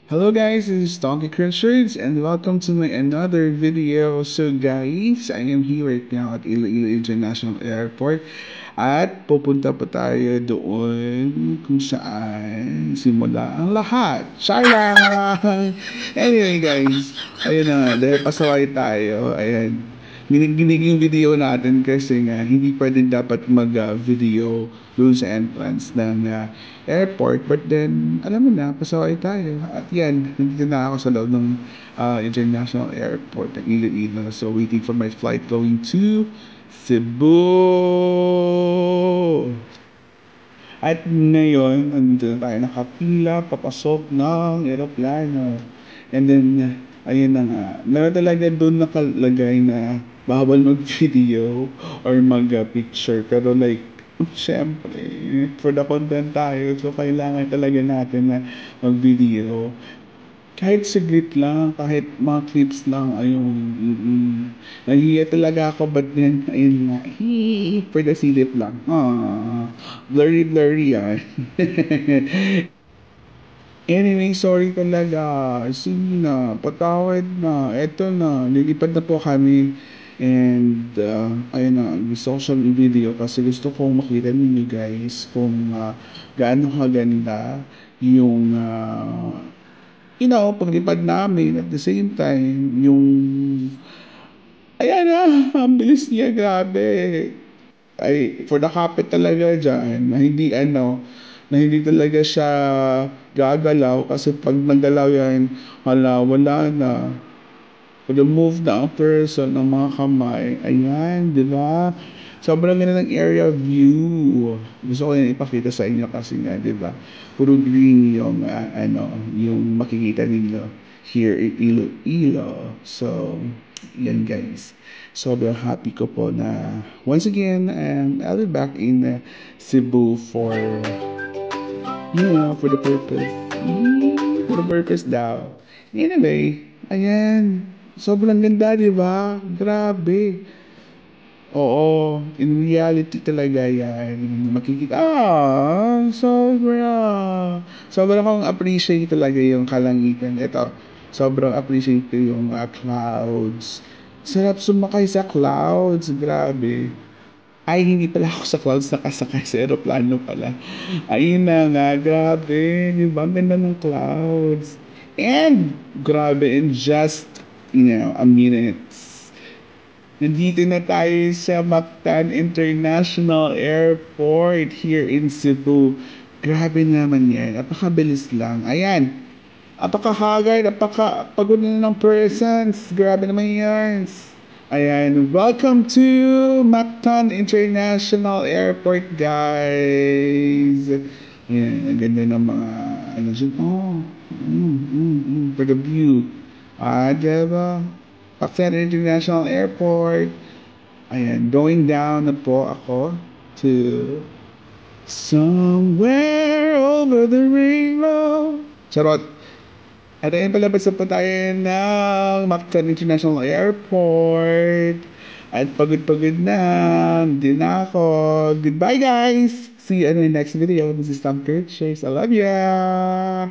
Hello guys, this is Donkey Crunchers and welcome to my another video. So guys, I am here right now at Iloilo International Airport at pupunta pa tayo doon kung saan simula ang lahat. Charang! Anyway guys, ayun na nga, dahil pasaway tayo, ayan. Giniginig yung video natin kasi nga hindi pa din dapat mag-video doon sa entrance ng airport. But then, alam mo na, pasaway tayo. At yan, nandito na ako sa loob ng international airport ng Iloilo. So, waiting for my flight going to Cebu. At ngayon, andito na tayo nakapila, papasok ng aeroplano. And then, ayun na nga. Meron talaga doon nakalagay na bawal mag-video or mag-picture. Pero like, syempre, for the content tayo. So, kailangan talaga natin na mag-video. Kahit saglit lang, kahit mga clips lang, ayun. Nahihiya talaga ako, but then, ayun nga, for the silip lang. Blurry yan. Anyway, sorry talaga. Sige na, patawad na. Eto na, nilipad na po kami. And, ayun na, gusto ko siyang video kasi gusto kong makita ninyo guys kung gaano kaganda yung, paglipad namin at the same time, yung, ayan na, ang bilis niya, grabe. Ay, for the kapit talaga dyan, na hindi talaga siya gagalaw kasi pag nagalaw yan, wala na. Pag move na ang person ng mga kamay, ayan, di ba? Sobrang ganda ng area view. Gusto ko yan ipakita sa inyo kasi nga, di ba? Puro green yung, yung makikita ninyo here in Iloilo. So, yan guys. Sobrang happy ko po na once again, I'll be back in Cebu for for the purpose. For the purpose daw. Anyway, ayan. Sobrang ganda, di ba? Grabe. Oo, in reality talaga yan. Makikita, sobrang akong appreciate talaga yung kalangitan. Ito, sobrang appreciate ko yung clouds. Sarap sumakay sa clouds, grabe. Ay, hindi pala ako sa clouds, nakasakay sa aeroplano pala. Ayun na nga, grabe. Di ba? Ang ganda ng clouds. And, grabe, in just, a minute. Nandito na tayo sa Mactan International Airport here in Cebu. Grabe naman yan. Napakabilis lang. Ayan. Napakahagay, napakapagod na ng persons. Grabe naman yan. Ayan. Welcome to Mactan International Airport, guys. Ayan. Ang ganda ng mga, dyan. For the view. Diba? Mactan International Airport. Ayan, going down na po ako to somewhere over the rainbow. Charot. At ayun palabas na po tayo ng Mactan International Airport. At pagod-pagod na. Hindi na ako. Goodbye guys! See you in the next video. This is Tom Kirchers. I love ya!